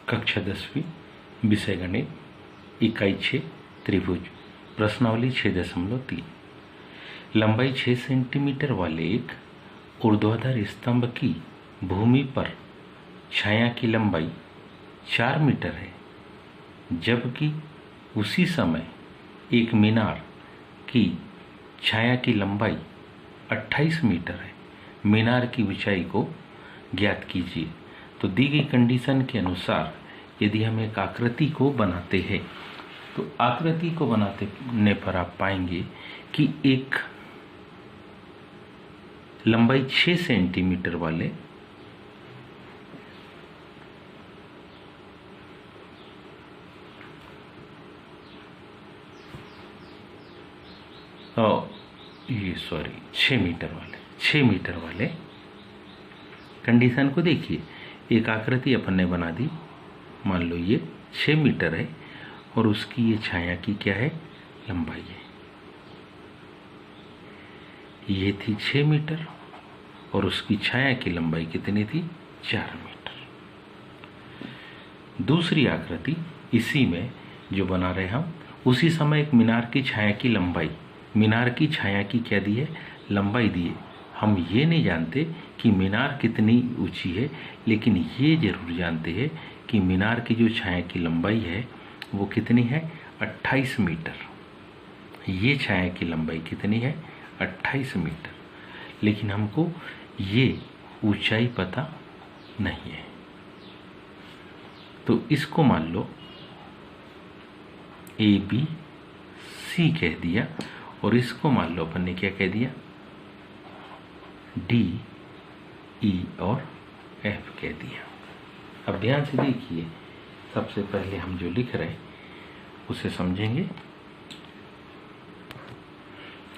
कक्षा 10वीं विषय गणित इकाई 6 त्रिभुज प्रश्नावली 6.3 लंबाई 6 सेंटीमीटर वाले एक ऊर्ध्वाधर स्तंभ की भूमि पर छाया की लंबाई 4 मीटर है, जबकि उसी समय एक मीनार की छाया की लंबाई 28 मीटर है। मीनार की ऊंचाई को ज्ञात कीजिए। तो दी गई कंडीशन के अनुसार यदि हम एक आकृति को बनाते हैं तो आकृति को बनाने पर आप पाएंगे कि एक लंबाई 6 सेंटीमीटर वाले ये 6 मीटर वाले कंडीशन को देखिए। एक आकृति अपन ने बना दी, मान लो ये 6 मीटर है और उसकी ये छाया की क्या है, लंबाई है। ये थी 6 मीटर और उसकी छाया की लंबाई कितनी थी, 4 मीटर। दूसरी आकृति इसी में जो बना रहे हम, उसी समय एक मीनार की छाया की लंबाई, मीनार की छाया की क्या दी है, लंबाई दी है। हम ये नहीं जानते कि मीनार कितनी ऊंची है, लेकिन ये जरूर जानते हैं कि मीनार की जो छाया की लंबाई है वो कितनी है, 28 मीटर। ये छाया की लंबाई कितनी है, 28 मीटर, लेकिन हमको ये ऊंचाई पता नहीं है। तो इसको मान लो ABC कह दिया और इसको मान लो अपन ने क्या कह दिया, DE और F कह दिया। अब ध्यान से देखिए, सबसे पहले हम जो लिख रहे हैं उसे समझेंगे।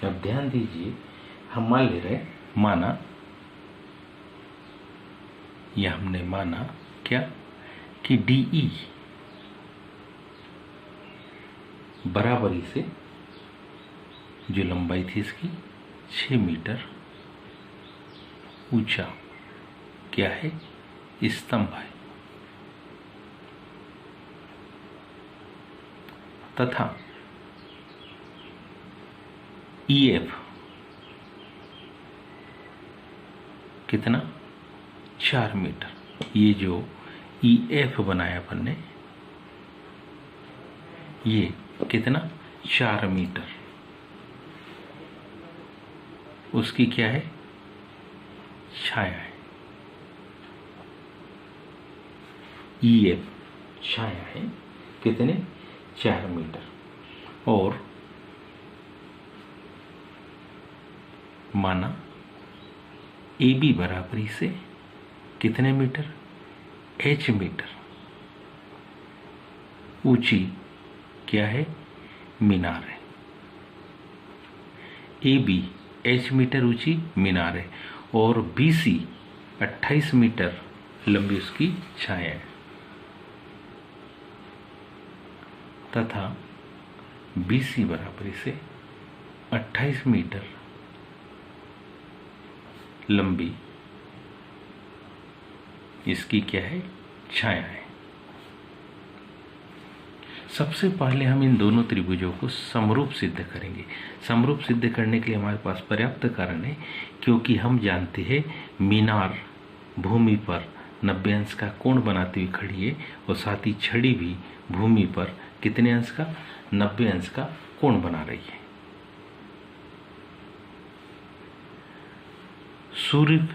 अब ध्यान दीजिए, हम मान ले रहे, माना, या हमने माना क्या कि DE बराबरी से जो लंबाई थी इसकी 6 मीटर ऊंचा क्या है, स्तंभ है, तथा EF कितना, 4 मीटर। ये जो EF बनाया अपन ने, ये कितना, 4 मीटर। उसकी क्या है, छाया है। EF छाया है कितने, 4 मीटर। और माना AB बराबरी से कितने मीटर, H मीटर ऊंची क्या है, मीनार है। AB H मीटर ऊंची मीनार है और BC 28 मीटर लंबी उसकी छाया है, तथा BC बराबरी से 28 मीटर लंबी इसकी क्या है, छाया है। सबसे पहले हम इन दोनों त्रिभुजों को समरूप सिद्ध करेंगे। समरूप सिद्ध करने के लिए हमारे पास पर्याप्त कारण है, क्योंकि हम जानते हैं मीनार भूमि पर 90 अंश का कोण बनाती हुई खड़ी है और साथ ही छड़ी भी भूमि पर कितने अंश का, 90 अंश का कोण बना रही है। सूर्य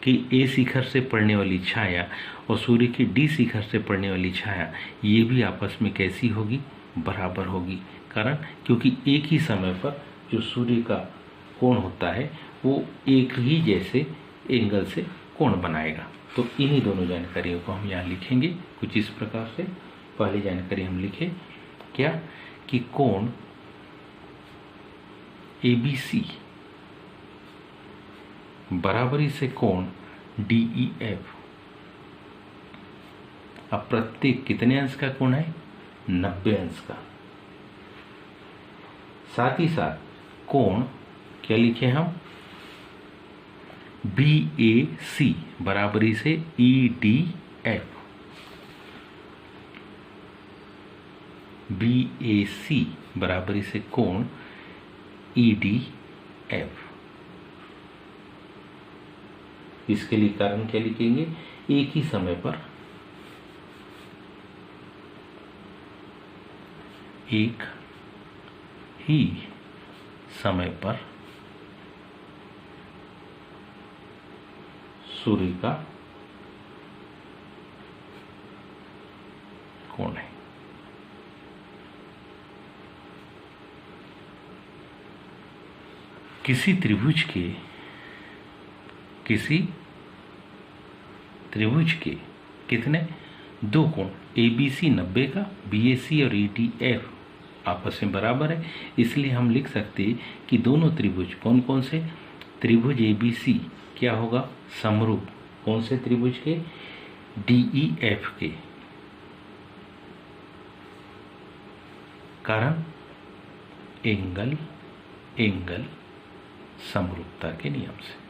की A शिखर से पड़ने वाली छाया और सूर्य की D शिखर से पड़ने वाली छाया, ये भी आपस में कैसी होगी, बराबर होगी। कारण क्योंकि एक ही समय पर जो सूर्य का कोण होता है वो एक ही जैसे एंगल से कोण बनाएगा। तो इन्हीं दोनों जानकारियों को हम यहाँ लिखेंगे कुछ इस प्रकार से। पहली जानकारी हम लिखे क्या कि कोण ABC बराबरी से कोण DEF। अब प्रत्येक कितने अंश का कोण है, 90 अंश का। साथ ही साथ कोण क्या लिखे हम, BAC बराबरी से EDF। BAC बराबर इसे कोण EDF। इसके लिए कारण क्या लिखेंगे? एक ही समय पर सूर्य का कोण है। किसी त्रिभुज के कितने? दो कोण ABC 90 का, BAC और EDF आपस में बराबर है, इसलिए हम लिख सकते हैं कि दोनों त्रिभुज कौन कौन से? त्रिभुज ABC क्या होगा? समरूप। कौन से त्रिभुज के? DEF के। कारण एंगल समरूपता के नियम से।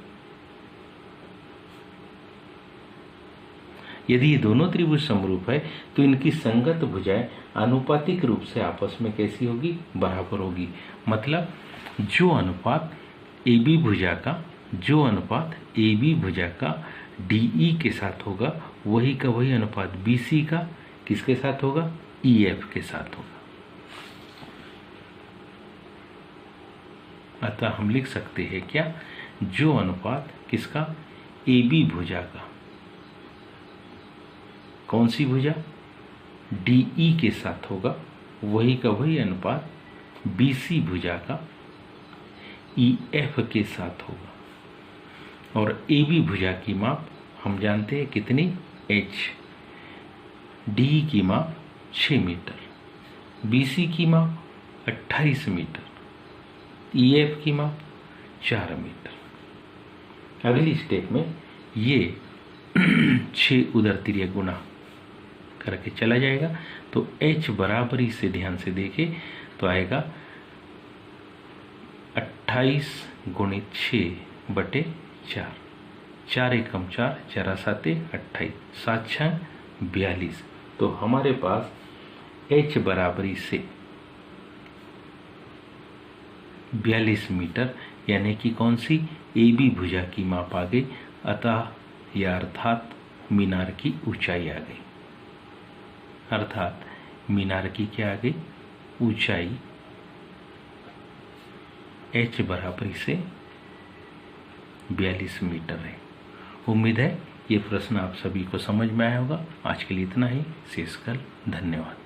यदि ये दोनों त्रिभुज समरूप है तो इनकी संगत भुजाएं आनुपातिक रूप से आपस में कैसी होगी? बराबर होगी। मतलब जो अनुपात AB भुजा का DE के साथ होगा, वही का वही अनुपात BC का किसके साथ होगा? EF के साथ होगा। अतः हम लिख सकते हैं क्या? जो अनुपात किसका? AB भुजा का, कौन सी भुजा? DE के साथ होगा, वही का वही अनुपात BC भुजा का EF के साथ होगा। और AB भुजा की माप हम जानते हैं कितनी? H। DE की माप 6 मीटर, BC की माप 28 मीटर, EF की माप 4 मीटर। अगली स्टेप में ये 6 उधर तिर्यक गुना करके चला जाएगा, तो H बराबरी से ध्यान से देखें तो आएगा 28 गुणित 6 बटे 4, 4 एकम 4, 4 साते 28, 7 6 42। तो हमारे पास H बराबरी से 42 मीटर यानी कि कौन सी? AB भुजा की माप आ गई। अतः या अर्थात मीनार की ऊंचाई आ गई। अर्थात मीनार की क्या आ गई? ऊंचाई H बराबर से 42 मीटर है। उम्मीद है ये प्रश्न आप सभी को समझ में आया होगा। आज के लिए इतना ही। शेष कल। धन्यवाद।